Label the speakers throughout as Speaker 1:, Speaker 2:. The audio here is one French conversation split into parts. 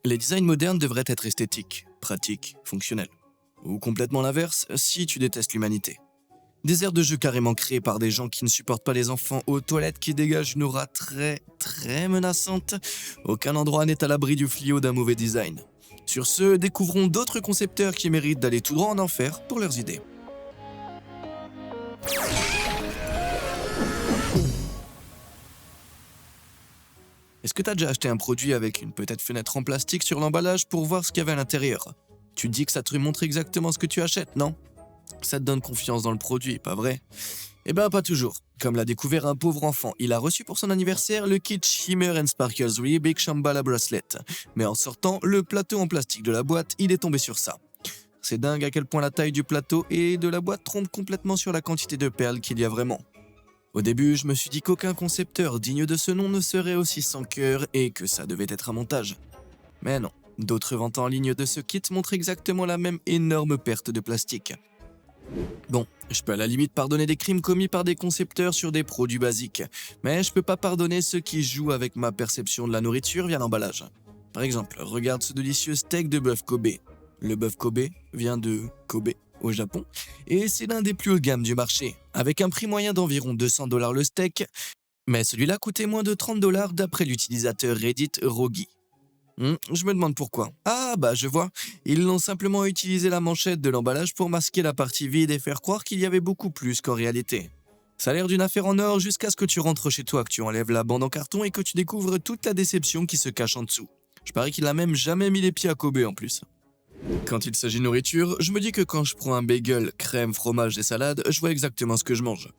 Speaker 1: Les designs modernes devraient être esthétiques, pratiques, fonctionnels. Ou complètement l'inverse, si tu détestes l'humanité. Des aires de jeu carrément créées par des gens qui ne supportent pas les enfants aux toilettes qui dégagent une aura très menaçante. Aucun endroit n'est à l'abri du fléau d'un mauvais design. Sur ce, découvrons d'autres concepteurs qui méritent d'aller tout droit en enfer pour leurs idées. Est-ce que t'as déjà acheté un produit avec une peut-être fenêtre en plastique sur l'emballage pour voir ce qu'il y avait à l'intérieur? Tu te dis que ça te montre exactement ce que tu achètes, non? Ça te donne confiance dans le produit, pas vrai? Eh ben pas toujours. Comme l'a découvert un pauvre enfant, il a reçu pour son anniversaire le kit Shimmer and Sparkles Big Shambhala Bracelet. Mais en sortant le plateau en plastique de la boîte, il est tombé sur ça. C'est dingue à quel point la taille du plateau et de la boîte trompe complètement sur la quantité de perles qu'il y a vraiment. Au début, je me suis dit qu'aucun concepteur digne de ce nom ne serait aussi sans cœur et que ça devait être un montage. Mais non, d'autres ventes en ligne de ce kit montrent exactement la même énorme perte de plastique. Bon, je peux à la limite pardonner des crimes commis par des concepteurs sur des produits basiques, mais je peux pas pardonner ceux qui jouent avec ma perception de la nourriture via l'emballage. Par exemple, regarde ce délicieux steak de bœuf Kobe. Le bœuf Kobe vient de Kobe, au Japon, et c'est l'un des plus haut de gamme du marché, avec un prix moyen d'environ 200$ le steak, mais celui-là coûtait moins de 30$ d'après l'utilisateur Reddit Rogi. Je me demande pourquoi. Ah bah je vois, ils l'ont simplement utilisé la manchette de l'emballage pour masquer la partie vide et faire croire qu'il y avait beaucoup plus qu'en réalité. Ça a l'air d'une affaire en or jusqu'à ce que tu rentres chez toi, que tu enlèves la bande en carton et que tu découvres toute la déception qui se cache en dessous. Je parie qu'il a même jamais mis les pieds à Kobe en plus. Quand il s'agit de nourriture, je me dis que quand je prends un bagel, crème, fromage et salade, je vois exactement ce que je mange.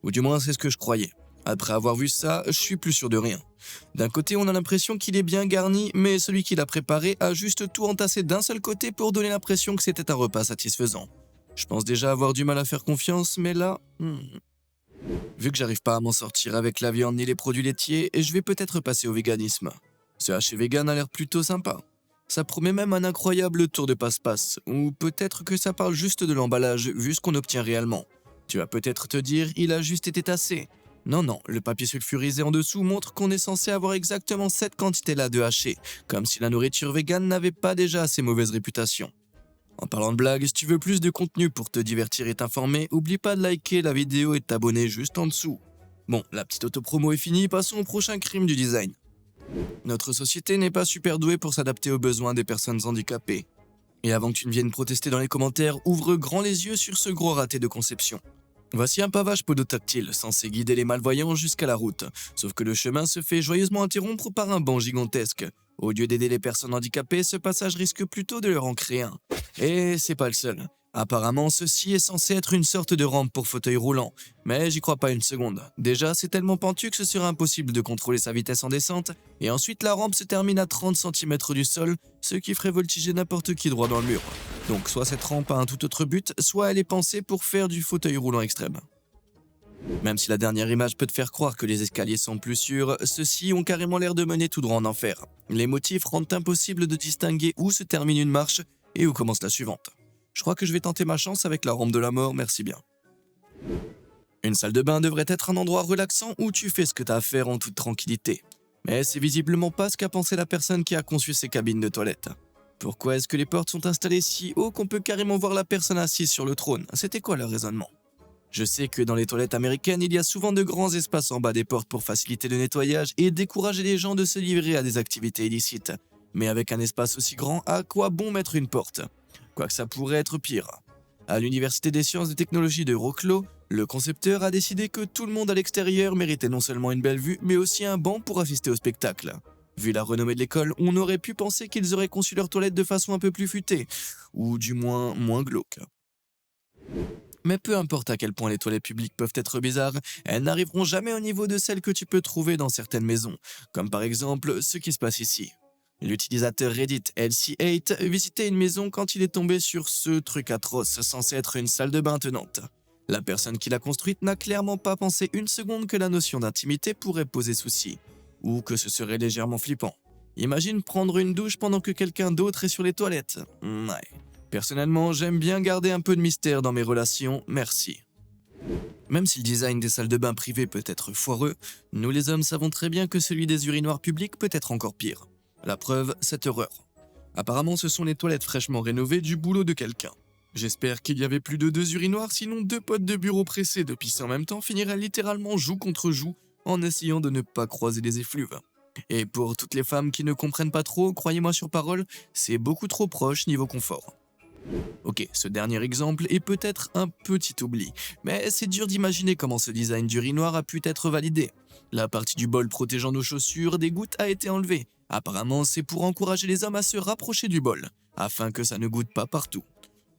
Speaker 1: Ou du moins c'est ce que je croyais. Après avoir vu ça, je suis plus sûr de rien. D'un côté, on a l'impression qu'il est bien garni, mais celui qui l'a préparé a juste tout entassé d'un seul côté pour donner l'impression que c'était un repas satisfaisant. Je pense déjà avoir du mal à faire confiance, mais là... Vu que j'arrive pas à m'en sortir avec la viande ni les produits laitiers, je vais peut-être passer au véganisme. Ce haché vegan a l'air plutôt sympa. Ça promet même un incroyable tour de passe-passe, ou peut-être que ça parle juste de l'emballage, vu ce qu'on obtient réellement. Tu vas peut-être te dire, il a juste été tassé. Non, le papier sulfurisé en dessous montre qu'on est censé avoir exactement cette quantité-là de haché, comme si la nourriture végane n'avait pas déjà assez mauvaise réputation. En parlant de blagues, si tu veux plus de contenu pour te divertir et t'informer, oublie pas de liker la vidéo et de t'abonner juste en dessous. Bon, la petite autopromo est finie, passons au prochain crime du design. Notre société n'est pas super douée pour s'adapter aux besoins des personnes handicapées. Et avant que tu ne viennes protester dans les commentaires, ouvre grand les yeux sur ce gros raté de conception. Voici un pavage podotactile censé guider les malvoyants jusqu'à la route, sauf que le chemin se fait joyeusement interrompre par un banc gigantesque. Au lieu d'aider les personnes handicapées, ce passage risque plutôt de leur en créer un. Et c'est pas le seul. Apparemment, ceci est censé être une sorte de rampe pour fauteuil roulant, mais j'y crois pas une seconde. Déjà, c'est tellement pentu que ce serait impossible de contrôler sa vitesse en descente, et ensuite la rampe se termine à 30 cm du sol, ce qui ferait voltiger n'importe qui droit dans le mur. Donc soit cette rampe a un tout autre but, soit elle est pensée pour faire du fauteuil roulant extrême. Même si la dernière image peut te faire croire que les escaliers sont plus sûrs, ceux-ci ont carrément l'air de mener tout droit en enfer. Les motifs rendent impossible de distinguer où se termine une marche et où commence la suivante. Je crois que je vais tenter ma chance avec la rampe de la mort, merci bien. Une salle de bain devrait être un endroit relaxant où tu fais ce que t'as à faire en toute tranquillité. Mais c'est visiblement pas ce qu'a pensé la personne qui a conçu ces cabines de toilette. Pourquoi est-ce que les portes sont installées si haut qu'on peut carrément voir la personne assise sur le trône? C'était quoi leur raisonnement? Je sais que dans les toilettes américaines, il y a souvent de grands espaces en bas des portes pour faciliter le nettoyage et décourager les gens de se livrer à des activités illicites. Mais avec un espace aussi grand, à quoi bon mettre une porte? Quoique ça pourrait être pire. À l'Université des sciences et technologies de Wrocław, le concepteur a décidé que tout le monde à l'extérieur méritait non seulement une belle vue, mais aussi un banc pour assister au spectacle. Vu la renommée de l'école, on aurait pu penser qu'ils auraient conçu leurs toilettes de façon un peu plus futée, ou du moins glauque. Mais peu importe à quel point les toilettes publiques peuvent être bizarres, elles n'arriveront jamais au niveau de celles que tu peux trouver dans certaines maisons, comme par exemple ce qui se passe ici. L'utilisateur Reddit LC8 visitait une maison quand il est tombé sur ce truc atroce censé être une salle de bain tenante. La personne qui l'a construite n'a clairement pas pensé une seconde que la notion d'intimité pourrait poser souci, ou que ce serait légèrement flippant. Imagine prendre une douche pendant que quelqu'un d'autre est sur les toilettes. Ouais. Personnellement, j'aime bien garder un peu de mystère dans mes relations, merci. Même si le design des salles de bain privées peut être foireux, nous les hommes savons très bien que celui des urinoirs publics peut être encore pire. La preuve, cette horreur. Apparemment, ce sont les toilettes fraîchement rénovées du boulot de quelqu'un. J'espère qu'il y avait plus de 2 urinoirs, sinon 2 potes de bureau pressés de pisser en même temps finiraient littéralement joue contre joue en essayant de ne pas croiser les effluves. Et pour toutes les femmes qui ne comprennent pas trop, croyez-moi sur parole, c'est beaucoup trop proche niveau confort. Ok, ce dernier exemple est peut-être un petit oubli, mais c'est dur d'imaginer comment ce design d'urinoir a pu être validé. La partie du bol protégeant nos chaussures des gouttes a été enlevée. Apparemment, c'est pour encourager les hommes à se rapprocher du bol, afin que ça ne goûte pas partout.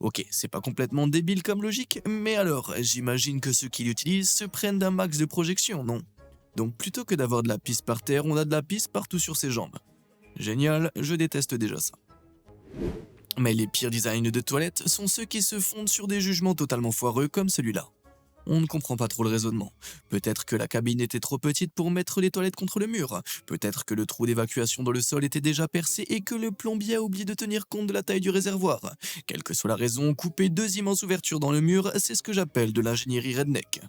Speaker 1: Ok, c'est pas complètement débile comme logique, mais alors, j'imagine que ceux qui l'utilisent se prennent d'un max de projection, non? Donc plutôt que d'avoir de la pisse par terre, on a de la pisse partout sur ses jambes. Génial, je déteste déjà ça. Mais les pires designs de toilettes sont ceux qui se fondent sur des jugements totalement foireux comme celui-là. On ne comprend pas trop le raisonnement. Peut-être que la cabine était trop petite pour mettre les toilettes contre le mur. Peut-être que le trou d'évacuation dans le sol était déjà percé et que le plombier a oublié de tenir compte de la taille du réservoir. Quelle que soit la raison, couper 2 immenses ouvertures dans le mur, c'est ce que j'appelle de l'ingénierie redneck.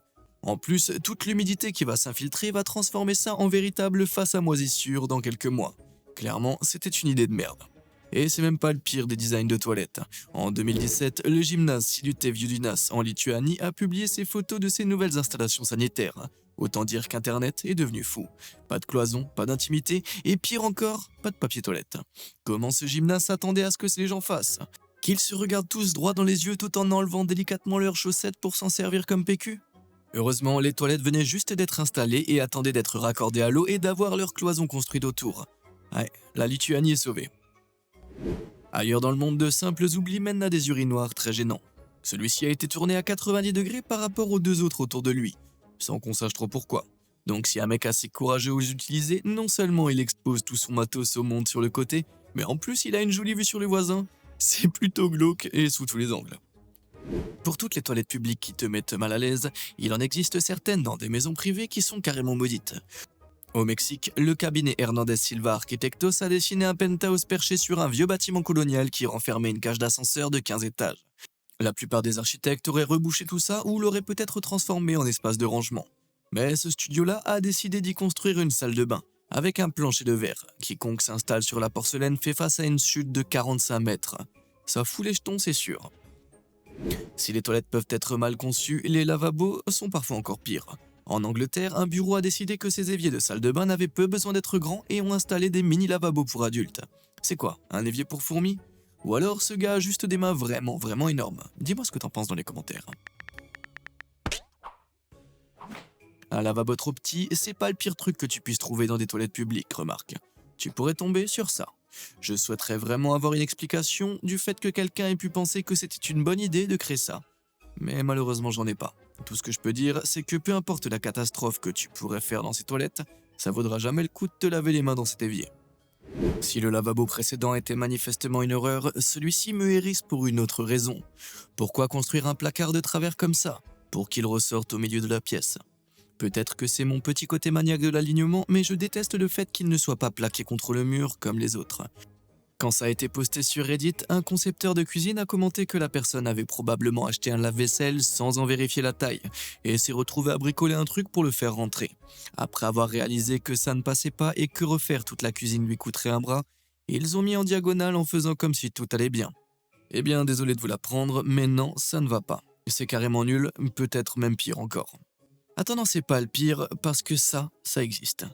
Speaker 1: En plus, toute l'humidité qui va s'infiltrer va transformer ça en véritable face à moisissure dans quelques mois. Clairement, c'était une idée de merde. Et c'est même pas le pire des designs de toilettes. En 2017, le gymnase Silute Viudinas en Lituanie a publié ses photos de ses nouvelles installations sanitaires. Autant dire qu'Internet est devenu fou. Pas de cloison, pas d'intimité, et pire encore, pas de papier toilette. Comment ce gymnase s'attendait à ce que les gens fassent? Qu'ils se regardent tous droit dans les yeux tout en enlevant délicatement leurs chaussettes pour s'en servir comme PQ? Heureusement, les toilettes venaient juste d'être installées et attendaient d'être raccordées à l'eau et d'avoir leur cloison construite autour. Ouais, la Lituanie est sauvée. Ailleurs dans le monde, de simples oublis mènent à des urinoirs très gênants. Celui-ci a été tourné à 90 degrés par rapport aux 2 autres autour de lui, sans qu'on sache trop pourquoi. Donc si un mec assez courageux ose l'utiliser, non seulement il expose tout son matos au monde sur le côté, mais en plus il a une jolie vue sur les voisins. C'est plutôt glauque et sous tous les angles. Pour toutes les toilettes publiques qui te mettent mal à l'aise, il en existe certaines dans des maisons privées qui sont carrément maudites. Au Mexique, le cabinet Hernandez Silva Arquitectos a dessiné un penthouse perché sur un vieux bâtiment colonial qui renfermait une cage d'ascenseur de 15 étages. La plupart des architectes auraient rebouché tout ça ou l'auraient peut-être transformé en espace de rangement. Mais ce studio-là a décidé d'y construire une salle de bain, avec un plancher de verre. Quiconque s'installe sur la porcelaine fait face à une chute de 45 mètres. Ça fout les jetons, c'est sûr. Si les toilettes peuvent être mal conçues, les lavabos sont parfois encore pires. En Angleterre, un bureau a décidé que ces éviers de salle de bain n'avaient peu besoin d'être grands et ont installé des mini-lavabos pour adultes. C'est quoi, un évier pour fourmis? Ou alors ce gars a juste des mains vraiment énormes? Dis-moi ce que t'en penses dans les commentaires. Un lavabo trop petit, c'est pas le pire truc que tu puisses trouver dans des toilettes publiques, remarque. Tu pourrais tomber sur ça. Je souhaiterais vraiment avoir une explication du fait que quelqu'un ait pu penser que c'était une bonne idée de créer ça. Mais malheureusement j'en ai pas. Tout ce que je peux dire, c'est que peu importe la catastrophe que tu pourrais faire dans ces toilettes, ça vaudra jamais le coup de te laver les mains dans cet évier. Si le lavabo précédent était manifestement une horreur, celui-ci me hérisse pour une autre raison. Pourquoi construire un placard de travers comme ça? Pour qu'il ressorte au milieu de la pièce. Peut-être que c'est mon petit côté maniaque de l'alignement, mais je déteste le fait qu'il ne soit pas plaqué contre le mur comme les autres. Quand ça a été posté sur Reddit, un concepteur de cuisine a commenté que la personne avait probablement acheté un lave-vaisselle sans en vérifier la taille et s'est retrouvé à bricoler un truc pour le faire rentrer. Après avoir réalisé que ça ne passait pas et que refaire toute la cuisine lui coûterait un bras, ils ont mis en diagonale en faisant comme si tout allait bien. Eh bien, désolé de vous l'apprendre, mais non, ça ne va pas. C'est carrément nul, peut-être même pire encore. Attends, non, c'est pas le pire, parce que ça existe.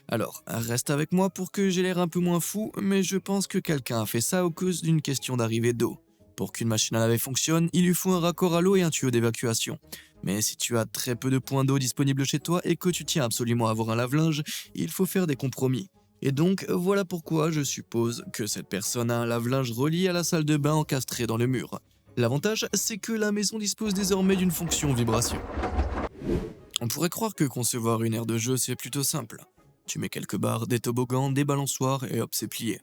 Speaker 1: Alors, reste avec moi pour que j'ai l'air un peu moins fou, mais je pense que quelqu'un a fait ça à cause d'une question d'arrivée d'eau. Pour qu'une machine à laver fonctionne, il lui faut un raccord à l'eau et un tuyau d'évacuation. Mais si tu as très peu de points d'eau disponibles chez toi et que tu tiens absolument à avoir un lave-linge, il faut faire des compromis. Et donc, voilà pourquoi je suppose que cette personne a un lave-linge relié à la salle de bain encastré dans le mur. L'avantage, c'est que la maison dispose désormais d'une fonction vibration. On pourrait croire que concevoir une aire de jeu c'est plutôt simple. Tu mets quelques barres, des toboggans, des balançoires et hop c'est plié.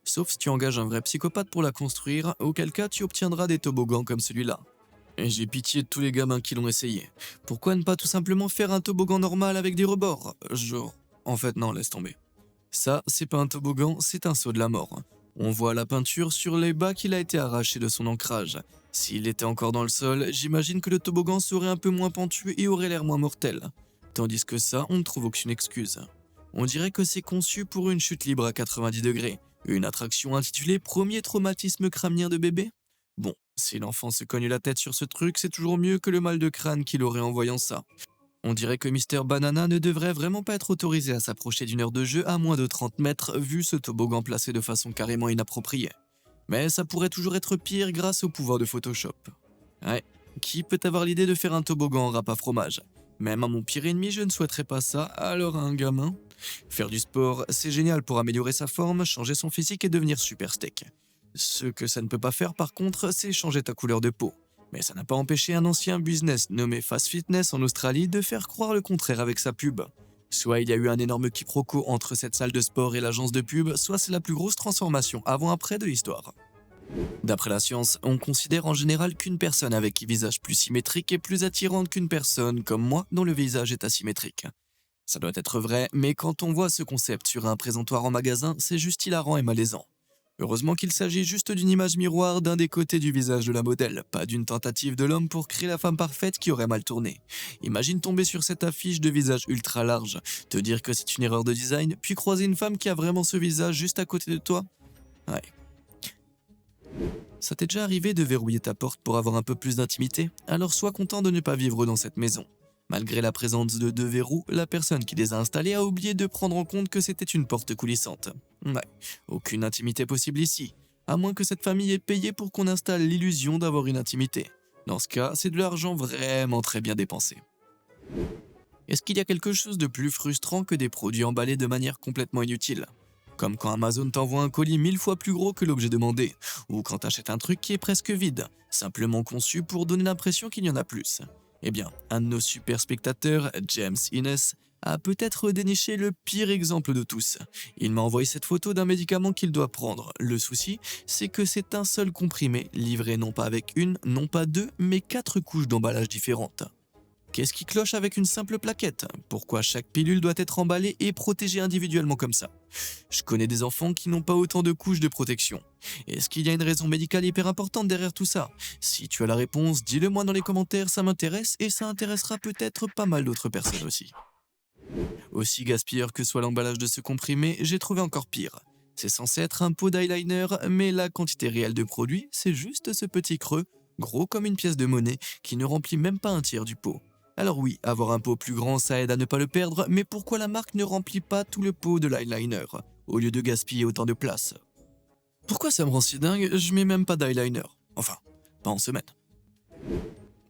Speaker 1: Sauf si tu engages un vrai psychopathe pour la construire, auquel cas tu obtiendras des toboggans comme celui-là. Et j'ai pitié de tous les gamins qui l'ont essayé. Pourquoi ne pas tout simplement faire un toboggan normal avec des rebords? Genre... En fait non, laisse tomber. Ça, c'est pas un toboggan, c'est un saut de la mort. On voit la peinture sur les bas qu'il a été arraché de son ancrage. S'il était encore dans le sol, j'imagine que le toboggan serait un peu moins pentu et aurait l'air moins mortel. Tandis que ça, on ne trouve aucune excuse. On dirait que c'est conçu pour une chute libre à 90 degrés. Une attraction intitulée Premier traumatisme crânien de bébé? Bon, si l'enfant se cogne la tête sur ce truc, c'est toujours mieux que le mal de crâne qu'il aurait en voyant ça. On dirait que Mister Banana ne devrait vraiment pas être autorisé à s'approcher d'une heure de jeu à moins de 30 mètres vu ce toboggan placé de façon carrément inappropriée. Mais ça pourrait toujours être pire grâce au pouvoir de Photoshop. Ouais, qui peut avoir l'idée de faire un toboggan en râpe à fromage? Même à mon pire ennemi, je ne souhaiterais pas ça, alors à un gamin? Faire du sport, c'est génial pour améliorer sa forme, changer son physique et devenir super steak. Ce que ça ne peut pas faire par contre, c'est changer ta couleur de peau. Mais ça n'a pas empêché un ancien business nommé Fast Fitness en Australie de faire croire le contraire avec sa pub. Soit il y a eu un énorme quiproquo entre cette salle de sport et l'agence de pub, soit c'est la plus grosse transformation avant-après de l'histoire. D'après la science, on considère en général qu'une personne avec un visage plus symétrique est plus attirante qu'une personne comme moi dont le visage est asymétrique. Ça doit être vrai, mais quand on voit ce concept sur un présentoir en magasin, c'est juste hilarant et malaisant. Heureusement qu'il s'agit juste d'une image miroir d'un des côtés du visage de la modèle, pas d'une tentative de l'homme pour créer la femme parfaite qui aurait mal tourné. Imagine tomber sur cette affiche de visage ultra large, te dire que c'est une erreur de design, puis croiser une femme qui a vraiment ce visage juste à côté de toi. Ouais. Ça t'est déjà arrivé de verrouiller ta porte pour avoir un peu plus d'intimité? Alors sois content de ne pas vivre dans cette maison. Malgré la présence de deux verrous, la personne qui les a installés a oublié de prendre en compte que c'était une porte coulissante. Ouais, aucune intimité possible ici, à moins que cette famille ait payé pour qu'on installe l'illusion d'avoir une intimité. Dans ce cas, c'est de l'argent vraiment très bien dépensé. Est-ce qu'il y a quelque chose de plus frustrant que des produits emballés de manière complètement inutile? Comme quand Amazon t'envoie un colis 1000 fois plus gros que l'objet demandé, ou quand t'achètes un truc qui est presque vide, simplement conçu pour donner l'impression qu'il y en a plus. Eh bien, un de nos super spectateurs, James Innes, a peut-être déniché le pire exemple de tous. Il m'a envoyé cette photo d'un médicament qu'il doit prendre. Le souci, c'est que c'est un seul comprimé, livré non pas avec une, non pas deux, mais 4 couches d'emballage différentes. Qu'est-ce qui cloche avec une simple plaquette? Pourquoi chaque pilule doit être emballée et protégée individuellement comme ça? Je connais des enfants qui n'ont pas autant de couches de protection. Est-ce qu'il y a une raison médicale hyper importante derrière tout ça? Si tu as la réponse, dis-le moi dans les commentaires, ça m'intéresse et ça intéressera peut-être pas mal d'autres personnes aussi. Aussi gaspilleur que soit l'emballage de ce comprimé, j'ai trouvé encore pire. C'est censé être un pot d'eyeliner, mais la quantité réelle de produit, c'est juste ce petit creux, gros comme une pièce de monnaie, qui ne remplit même pas un tiers du pot. Alors oui, avoir un pot plus grand, ça aide à ne pas le perdre, mais pourquoi la marque ne remplit pas tout le pot de l'eyeliner, au lieu de gaspiller autant de place? Pourquoi ça me rend si dingue? Je mets même pas d'eyeliner. Enfin, pas en semaine.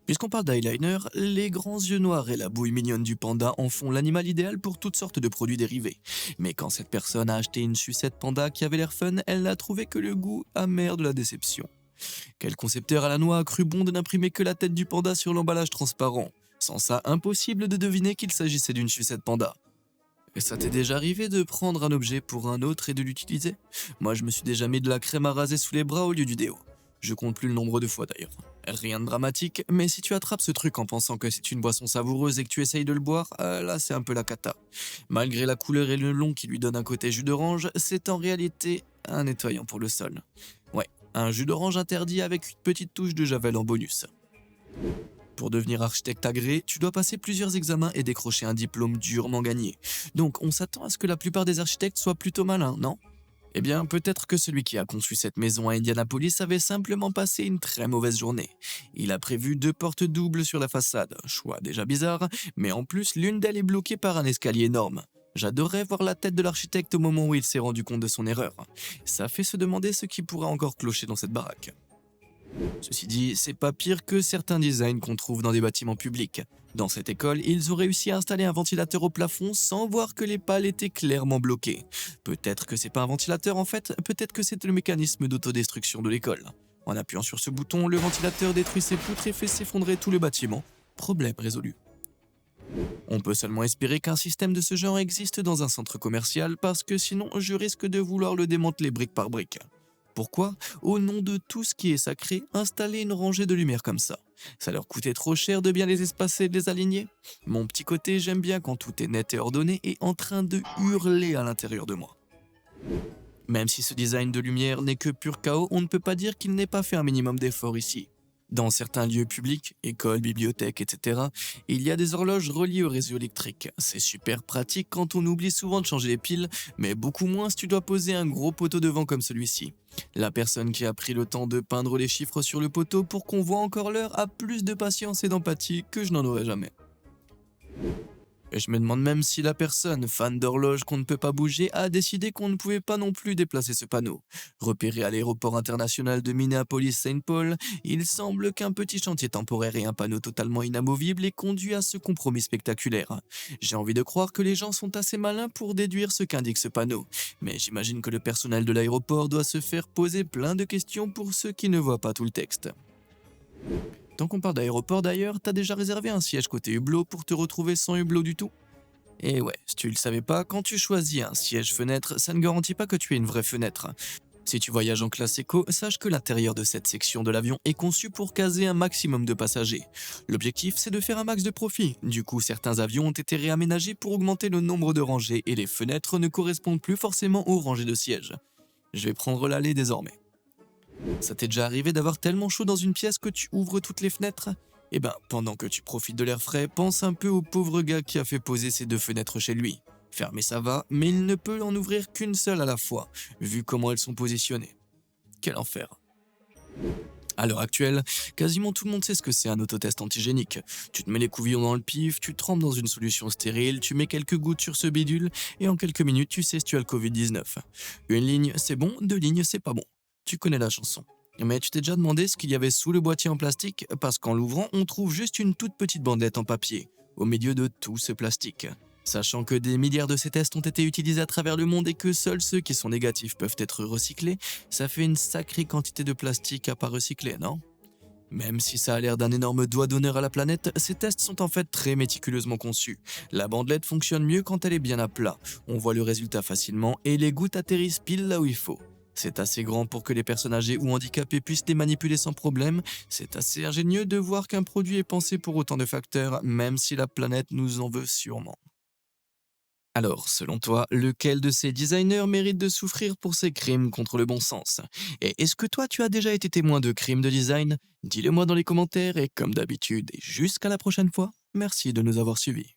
Speaker 1: Puisqu'on parle d'eyeliner, les grands yeux noirs et la bouille mignonne du panda en font l'animal idéal pour toutes sortes de produits dérivés. Mais quand cette personne a acheté une sucette panda qui avait l'air fun, elle n'a trouvé que le goût amer de la déception. Quel concepteur à la noix a cru bon de n'imprimer que la tête du panda sur l'emballage transparent? Sans ça, impossible de deviner qu'il s'agissait d'une sucette panda. Et ça t'est déjà arrivé de prendre un objet pour un autre et de l'utiliser? Moi, je me suis déjà mis de la crème à raser sous les bras au lieu du déo. Je compte plus le nombre de fois d'ailleurs. Rien de dramatique, mais si tu attrapes ce truc en pensant que c'est une boisson savoureuse et que tu essayes de le boire, là c'est un peu la cata. Malgré la couleur et le long qui lui donnent un côté jus d'orange, c'est en réalité un nettoyant pour le sol. Ouais, un jus d'orange interdit avec une petite touche de javel en bonus. Pour devenir architecte agréé, tu dois passer plusieurs examens et décrocher un diplôme durement gagné. Donc on s'attend à ce que la plupart des architectes soient plutôt malins, non? Eh bien, peut-être que celui qui a conçu cette maison à Indianapolis avait simplement passé une très mauvaise journée. Il a prévu 2 portes doubles sur la façade, choix déjà bizarre, mais en plus l'une d'elles est bloquée par un escalier énorme. J'adorerais voir la tête de l'architecte au moment où il s'est rendu compte de son erreur. Ça fait se demander ce qui pourrait encore clocher dans cette baraque. Ceci dit, c'est pas pire que certains designs qu'on trouve dans des bâtiments publics. Dans cette école, ils ont réussi à installer un ventilateur au plafond sans voir que les pales étaient clairement bloquées. Peut-être que c'est pas un ventilateur en fait, peut-être que c'est le mécanisme d'autodestruction de l'école. En appuyant sur ce bouton, le ventilateur détruit ses poutres et fait s'effondrer tout le bâtiment. Problème résolu. On peut seulement espérer qu'un système de ce genre existe dans un centre commercial parce que sinon je risque de vouloir le démanteler brique par brique. Pourquoi, au nom de tout ce qui est sacré, installer une rangée de lumière comme ça? Ça leur coûtait trop cher de bien les espacer et de les aligner? Mon petit côté, j'aime bien quand tout est net et ordonné et en train de hurler à l'intérieur de moi. Même si ce design de lumière n'est que pur chaos, on ne peut pas dire qu'il n'ait pas fait un minimum d'effort ici. Dans certains lieux publics, écoles, bibliothèques, etc., il y a des horloges reliées au réseau électrique. C'est super pratique quand on oublie souvent de changer les piles, mais beaucoup moins si tu dois poser un gros poteau devant comme celui-ci. La personne qui a pris le temps de peindre les chiffres sur le poteau pour qu'on voit encore l'heure a plus de patience et d'empathie que je n'en aurais jamais. Et je me demande même si la personne, fan d'horloge qu'on ne peut pas bouger, a décidé qu'on ne pouvait pas non plus déplacer ce panneau. Repéré à l'aéroport international de Minneapolis-Saint Paul, il semble qu'un petit chantier temporaire et un panneau totalement inamovible aient conduit à ce compromis spectaculaire. J'ai envie de croire que les gens sont assez malins pour déduire ce qu'indique ce panneau, mais j'imagine que le personnel de l'aéroport doit se faire poser plein de questions pour ceux qui ne voient pas tout le texte. Tant qu'on parle d'aéroport d'ailleurs, t'as déjà réservé un siège côté hublot pour te retrouver sans hublot du tout? Et ouais, si tu le savais pas, quand tu choisis un siège fenêtre, ça ne garantit pas que tu aies une vraie fenêtre. Si tu voyages en classe éco, sache que l'intérieur de cette section de l'avion est conçu pour caser un maximum de passagers. L'objectif, c'est de faire un max de profit. Du coup, certains avions ont été réaménagés pour augmenter le nombre de rangées et les fenêtres ne correspondent plus forcément aux rangées de sièges. Je vais prendre l'allée désormais. Ça t'est déjà arrivé d'avoir tellement chaud dans une pièce que tu ouvres toutes les fenêtres? Eh ben, pendant que tu profites de l'air frais, pense un peu au pauvre gars qui a fait poser ces deux fenêtres chez lui. Fermer ça va, mais il ne peut en ouvrir qu'une seule à la fois, vu comment elles sont positionnées. Quel enfer. À l'heure actuelle, quasiment tout le monde sait ce que c'est un autotest antigénique. Tu te mets les couvillons dans le pif, tu trempes dans une solution stérile, tu mets quelques gouttes sur ce bidule, et en quelques minutes, tu sais si tu as le Covid-19. Une ligne, c'est bon, deux lignes, c'est pas bon. Tu connais la chanson. Mais tu t'es déjà demandé ce qu'il y avait sous le boîtier en plastique? Parce qu'en l'ouvrant, on trouve juste une toute petite bandelette en papier, au milieu de tout ce plastique. Sachant que des milliards de ces tests ont été utilisés à travers le monde et que seuls ceux qui sont négatifs peuvent être recyclés, ça fait une sacrée quantité de plastique à pas recycler, non? Même si ça a l'air d'un énorme doigt d'honneur à la planète, ces tests sont en fait très méticuleusement conçus. La bandelette fonctionne mieux quand elle est bien à plat, on voit le résultat facilement et les gouttes atterrissent pile là où il faut. C'est assez grand pour que les personnes âgées ou handicapées puissent les manipuler sans problème, c'est assez ingénieux de voir qu'un produit est pensé pour autant de facteurs, même si la planète nous en veut sûrement. Alors, selon toi, lequel de ces designers mérite de souffrir pour ses crimes contre le bon sens? Et est-ce que toi, tu as déjà été témoin de crimes de design? Dis-le moi dans les commentaires et comme d'habitude, et jusqu'à la prochaine fois, merci de nous avoir suivis.